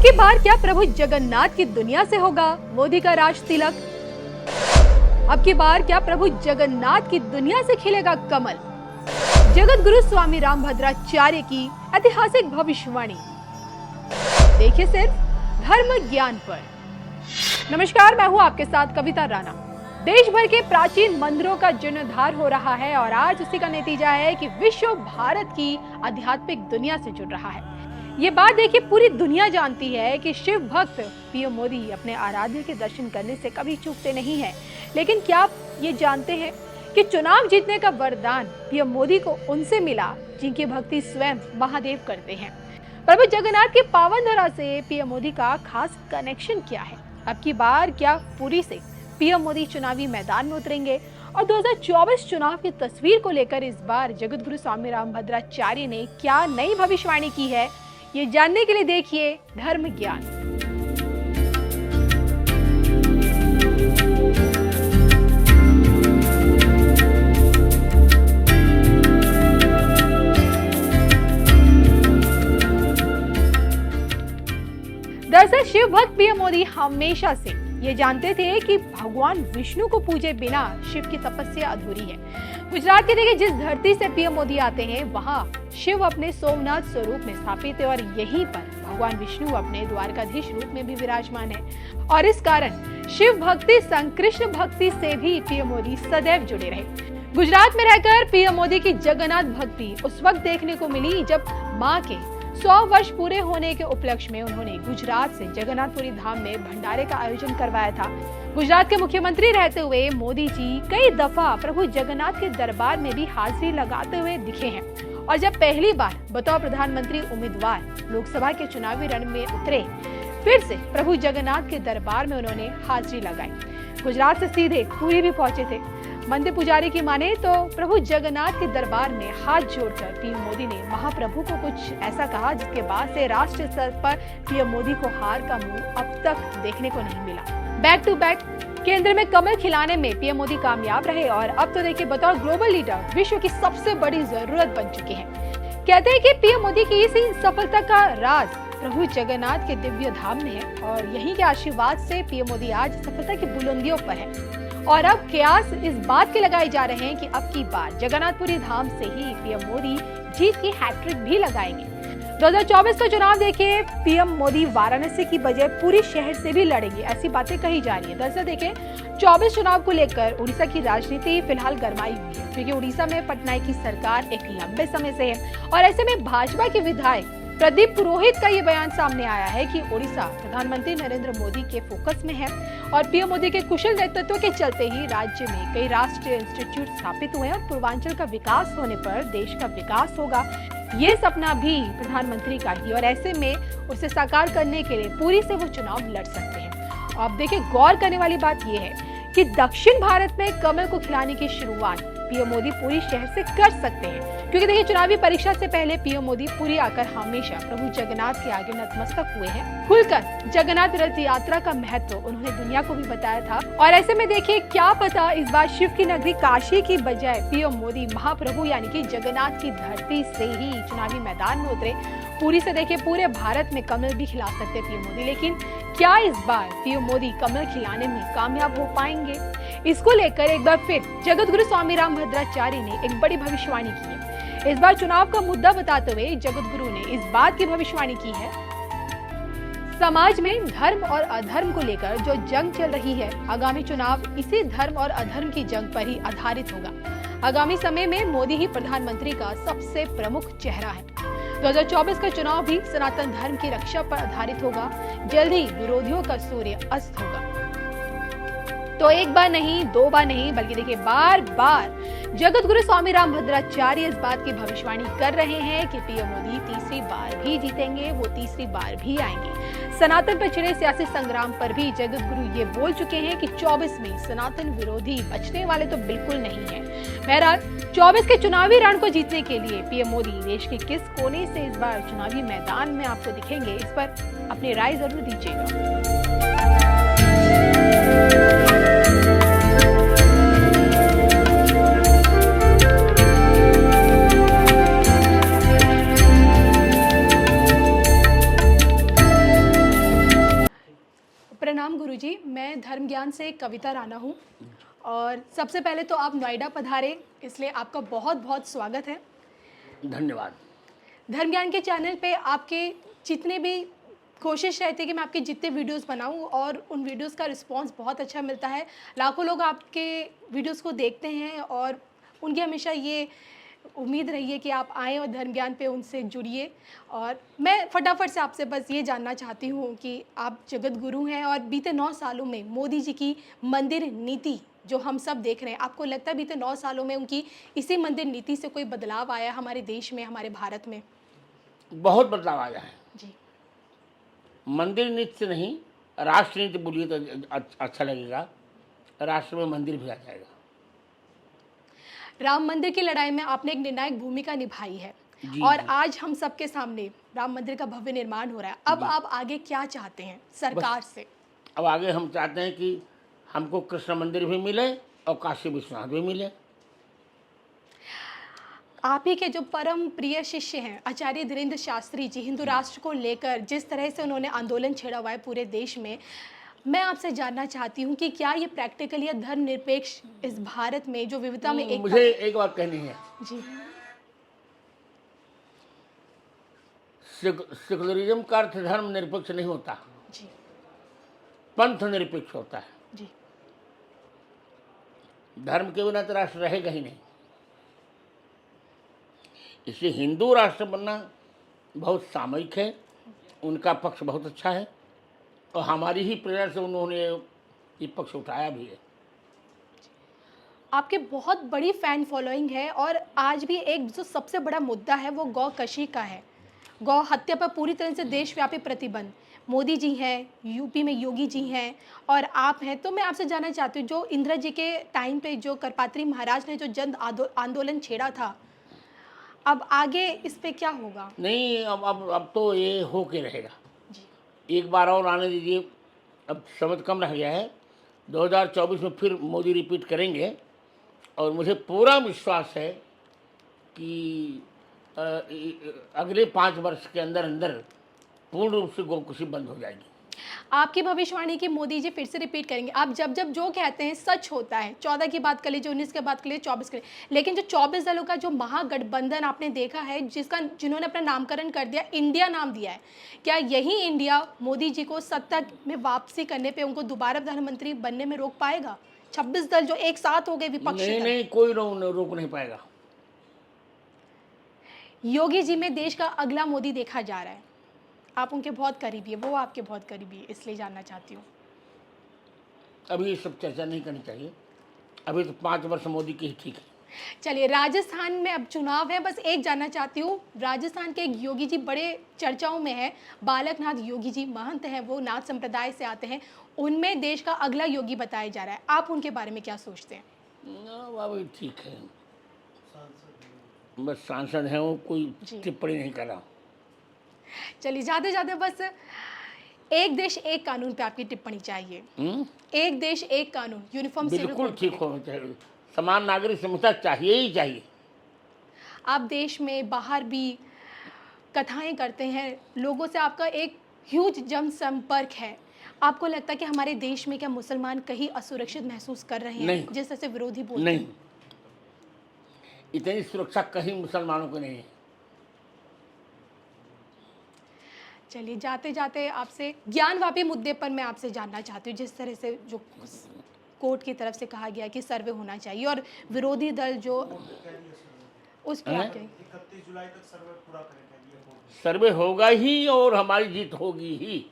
की बार क्या प्रभु जगन्नाथ की दुनिया से होगा मोदी का राज तिलक? अब की बार क्या प्रभु जगन्नाथ की दुनिया से खिलेगा कमल? जगत गुरु स्वामी रामभद्राचार्य की ऐतिहासिक भविष्यवाणी देखिए सिर्फ धर्म ज्ञान पर। नमस्कार, मैं हूं आपके साथ कविता राणा। देश भर के प्राचीन मंदिरों का जीर्णोद्धार हो रहा है और आज उसी का नतीजा है कि विश्व भारत की आध्यात्मिक दुनिया से जुड़ रहा है। ये बात देखिए, पूरी दुनिया जानती है कि शिव भक्त पीएम मोदी अपने आराध्य के दर्शन करने से कभी चूकते नहीं हैं। लेकिन क्या आप ये जानते हैं कि चुनाव जीतने का वरदान पीएम मोदी को उनसे मिला जिनकी भक्ति स्वयं महादेव करते हैं। प्रभु जगन्नाथ की पावन धरा से पीएम मोदी का खास कनेक्शन क्या है? अब की बार क्या पुरी से पीएम मोदी चुनावी मैदान में उतरेंगे? और 2024 चुनाव की तस्वीर को लेकर इस बार जगत गुरु स्वामी रामभद्राचार्य ने क्या नई भविष्यवाणी की है, ये जानने के लिए देखिए धर्म ज्ञान। दरअसल शिव भक्त पीएम मोदी हमेशा से ये जानते थे कि भगवान विष्णु को पूजे बिना शिव की तपस्या अधूरी है। गुजरात के देखिए, जिस धरती से पीएम मोदी आते हैं वहाँ शिव अपने सोमनाथ स्वरूप में स्थापित है और यहीं पर भगवान विष्णु अपने द्वारकाधीश रूप में भी विराजमान है। और इस कारण शिव भक्ति संग कृष्ण भक्ति से भी पीएम मोदी सदैव जुड़े रहे। गुजरात में रहकर पीएम मोदी की जगन्नाथ भक्ति उस वक्त देखने को मिली जब माँ के 100 वर्ष पूरे होने के उपलक्ष्य में उन्होंने गुजरात से जगन्नाथपुरी धाम में भंडारे का आयोजन करवाया था। गुजरात के मुख्यमंत्री रहते हुए मोदी जी कई दफा प्रभु जगन्नाथ के दरबार में भी हाजिरी लगाते हुए दिखे हैं। और जब पहली बार बतौर प्रधानमंत्री उम्मीदवार लोकसभा के चुनावी रण में उतरे, फिर से प्रभु जगन्नाथ के दरबार में उन्होंने हाजिरी लगाई। गुजरात से सीधे पुरी भी पहुंचे थे। मंदिर पुजारी की माने तो प्रभु जगन्नाथ के दरबार में हाथ जोड़कर पीएम मोदी ने महाप्रभु को कुछ ऐसा कहा जिसके बाद से राष्ट्रीय स्तर पर पीएम मोदी को हार का मुंह अब तक देखने को नहीं मिला। बैक टू बैक केंद्र में कमल खिलाने में पीएम मोदी कामयाब रहे और अब तो देखिए, बतौर ग्लोबल लीडर विश्व की सबसे बड़ी जरूरत बन चुके हैं। कहते हैं कि पीएम मोदी की इसी सफलता का राज प्रभु जगन्नाथ के दिव्य धाम में है और यहीं के आशीर्वाद से पीएम मोदी आज सफलता की बुलंदियों पर है। और अब कयास इस बात के लगाए जा रहे हैं कि अब की बार जगन्नाथपुरी धाम से ही पीएम मोदी जीत की हैट्रिक भी लगाएंगे। 2024 का चुनाव देखिए, पीएम मोदी वाराणसी की बजाय पूरी शहर से भी लड़ेंगे, ऐसी बातें कही जा रही है। दरअसल देखिए, 24 चुनाव को लेकर उड़ीसा की राजनीति फिलहाल गरमाई हुई है क्योंकि उड़ीसा में पटनायक की सरकार एक लंबे समय से है और ऐसे में भाजपा के विधायक प्रदीप पुरोहित का ये बयान सामने आया है कि उड़ीसा प्रधानमंत्री नरेंद्र मोदी के फोकस में है और पीएम मोदी के कुशल नेतृत्व के चलते ही राज्य में कई राष्ट्रीय इंस्टीट्यूट स्थापित हुए हैं और पूर्वांचल का विकास होने पर देश का विकास होगा। ये सपना भी प्रधानमंत्री का ही और ऐसे में उसे साकार करने के लिए पूरी से वो चुनाव लड़ सकते हैं। अब देखिए, गौर करने वाली बात यह है कि दक्षिण भारत में कमल को खिलाने की शुरुआत पीएम मोदी पूरी शहर से कर सकते हैं क्योंकि देखिए, चुनावी परीक्षा से पहले पीएम मोदी पूरी आकर हमेशा प्रभु जगन्नाथ के आगे नतमस्तक हुए हैं। खुलकर जगन्नाथ रथ यात्रा का महत्व उन्होंने दुनिया को भी बताया था और ऐसे में देखिए, क्या पता इस बार शिव की नगरी काशी की बजाय पीएम मोदी महाप्रभु यानी कि जगन्नाथ की धरती से ही चुनावी मैदान में उतरे। पूरी से देखिए, पूरे भारत में कमल भी खिला सकते पीएम मोदी, लेकिन क्या इस बार पीएम मोदी कमल खिलाने में कामयाब हो पाएंगे? इसको लेकर एक बार फिर जगत गुरु स्वामी रामभद्राचार्य ने एक बड़ी भविष्यवाणी की है। इस बार चुनाव का मुद्दा बताते हुए जगत गुरु ने इस बात की भविष्यवाणी की है, समाज में धर्म और अधर्म को लेकर जो जंग चल रही है, आगामी चुनाव इसी धर्म और अधर्म की जंग पर ही आधारित होगा। आगामी समय में मोदी ही प्रधानमंत्री का सबसे प्रमुख चेहरा है। 2024 का चुनाव भी सनातन धर्म की रक्षा पर आधारित होगा। जल्द ही विरोधियों का सूर्य अस्त होगा। तो एक बार नहीं, दो बार नहीं, बल्कि देखिए बार बार जगत गुरु स्वामी रामभद्राचार्य इस बात की भविष्यवाणी कर रहे हैं कि पीएम मोदी तीसरी बार भी जीतेंगे, वो तीसरी बार भी आएंगे। सनातन पर छिड़े सियासी संग्राम पर भी जगत गुरु ये बोल चुके हैं कि 24 में सनातन विरोधी बचने वाले तो बिल्कुल नहीं है। बहरहाल 24 के चुनावी रण को जीतने के लिए पीएम मोदी देश के किस कोने से इस बार चुनावी मैदान में आपको दिखेंगे, इस पर अपनी राय जरूर दीजिएगा। प्रणाम गुरुजी, मैं धर्म ज्ञान से कविता राणा हूँ और सबसे पहले तो आप नोएडा पधारे, इसलिए आपका बहुत बहुत स्वागत है। धन्यवाद। धर्म ज्ञान के चैनल पे आपके जितने भी कोशिश रहती है कि मैं आपके जितने वीडियोस बनाऊं और उन वीडियोस का रिस्पांस बहुत अच्छा मिलता है। लाखों लोग आपके वीडियोस को देखते हैं और उनकी हमेशा ये उम्मीद रही है कि आप आएँ और धर्म ज्ञान पे उनसे जुड़िए। और मैं फटाफट से आपसे बस ये जानना चाहती हूँ कि आप जगत गुरु हैं और बीते 9 सालों में मोदी जी की मंदिर नीति जो हम सब देख रहे हैं, आपको लगता है बीते 9 सालों में उनकी इसी मंदिर नीति से कोई बदलाव आया हमारे देश में, हमारे भारत में? बहुत बदलाव आया है। जी। मंदिर नीति से नहीं, राष्ट्र नीति बोलिए तो अच्छा लगेगा। राष्ट्र में मंदिर भी आ जाएगा। राम मंदिर की लड़ाई में आपने एक निर्णायक भूमिका निभाई है जी, और जी। आज हम सबके सामने राम मंदिर का भव्य निर्माण हो रहा है। अब जी। आप आगे क्या चाहते हैं सरकार से? अब आगे हम चाहते हैं कि हमको कृष्ण मंदिर भी मिले और काशी विश्वनाथ भी मिले। आप ही के जो परम प्रिय शिष्य हैं आचार्य धीरेन्द्र शास्त्री जी, हिंदू राष्ट्र को लेकर जिस तरह से उन्होंने आंदोलन छेड़ा हुआ है पूरे देश में, मैं आपसे जानना चाहती हूँ कि क्या ये प्रैक्टिकली या धर्मनिरपेक्ष इस भारत में जो विविधता में एक मुझे एक बात कहनी है। जी। सेकुलरिज्म का अर्थ धर्म निरपेक्ष नहीं होता, जी। पंथ निरपेक्ष होता है। जी। धर्म के बिना तो राष्ट्र रहेगा ही नहीं। इसलिए हिंदू राष्ट्र बनना बहुत सामयिक है, उनका पक्ष बहुत अच्छा है और हमारी ही प्रेरणा से उन्होंने ये पक्ष उठाया भी है। आपके बहुत बड़ी फैन फॉलोइंग है और आज भी एक जो सबसे बड़ा मुद्दा है वो गौ कशी का है। गौ हत्या पर पूरी तरह से देशव्यापी प्रतिबंध, मोदी जी हैं, यूपी में योगी जी हैं और आप हैं। तो मैं आपसे जानना चाहती हूँ, जो इंदिरा जी के टाइम पे जो करपात्री महाराज ने जो जन आंदोलन छेड़ा था, अब आगे इस पे क्या होगा? नहीं, अब तो ये हो के रहेगा। जी। एक बार और आने दीजिए, अब समय कम रह गया है। 2024 में फिर मोदी रिपीट करेंगे और मुझे पूरा विश्वास है कि अगले 5 वर्ष के अंदर अंदर पूर्ण रूप से गोकुशी बंद हो जाएगी। आपकी भविष्यवाणी की मोदी जी फिर से रिपीट करेंगे। आप जब जब जो कहते हैं सच होता है। 14 की बात कर लीजिए, 19 की बात कर लीजिए, 24 कर लीजिए, लेकिन जो 24 दलों का जो महागठबंधन आपने देखा है, जिन्होंने अपना नामकरण कर दिया, इंडिया नाम दिया है, क्या यही इंडिया मोदी जी को सत्ता में वापसी करने पर उनको दोबारा प्रधानमंत्री बनने में रोक पाएगा? 26 दल जो एक साथ हो गए विपक्षी दल। नहीं, कोई रोक नहीं पाएगा। योगी जी में देश का अगला मोदी देखा जा रहा है। आप उनके बहुत करीबी है, वो आपके बहुत करीबी है, इसलिए जानना चाहती हूँ। अभी ये सब चर्चा नहीं करनी चाहिए। अभी तो 5 वर्ष मोदी की ही ठीक है। चलिए, राजस्थान में अब चुनाव है, बस एक जानना चाहती हूँ। राजस्थान के एक योगी जी बड़े चर्चाओं में है, बालकनाथ योगी जी महंत हैं, वो नाथ संप्रदाय से आते हैं, उनमें देश का अगला योगी बताया जा रहा है। आप उनके बारे में क्या सोचते हैं? अभी ठीक है, बस सांसद हैं वो, कोई टिप्पणी नहीं कर रहा। चलिए, जाते जाते बस एक देश एक कानून पे आपकी टिप्पणी चाहिए। एक देश एक कानून, यूनिफॉर्म सिविल कोड। बिल्कुल ठीक होना चाहिए, समान नागरिक संहिता चाहिए ही चाहिए। आप देश में बाहर भी कथाएं करते हैं, लोगों से आपका एक ह्यूज जनसंपर्क है। आपको लगता है कि हमारे देश में क्या मुसलमान कहीं असुरक्षित महसूस कर रहे हैं? नहीं। जिस तरह से विरोधी बोलते नहीं, हैं। इतनी सुरक्षा कहीं मुसलमानों को नहीं है। चलिए, जाते जाते आपसे ज्ञानवापी मुद्दे पर मैं आपसे जानना चाहती हूँ। जिस तरह से जो कोर्ट की तरफ से कहा गया कि सर्वे होना चाहिए और विरोधी दल जो उस पर 31 जुलाई तक सर्वे पूरा करेंगे। सर्वे होगा ही और हमारी जीत होगी ही।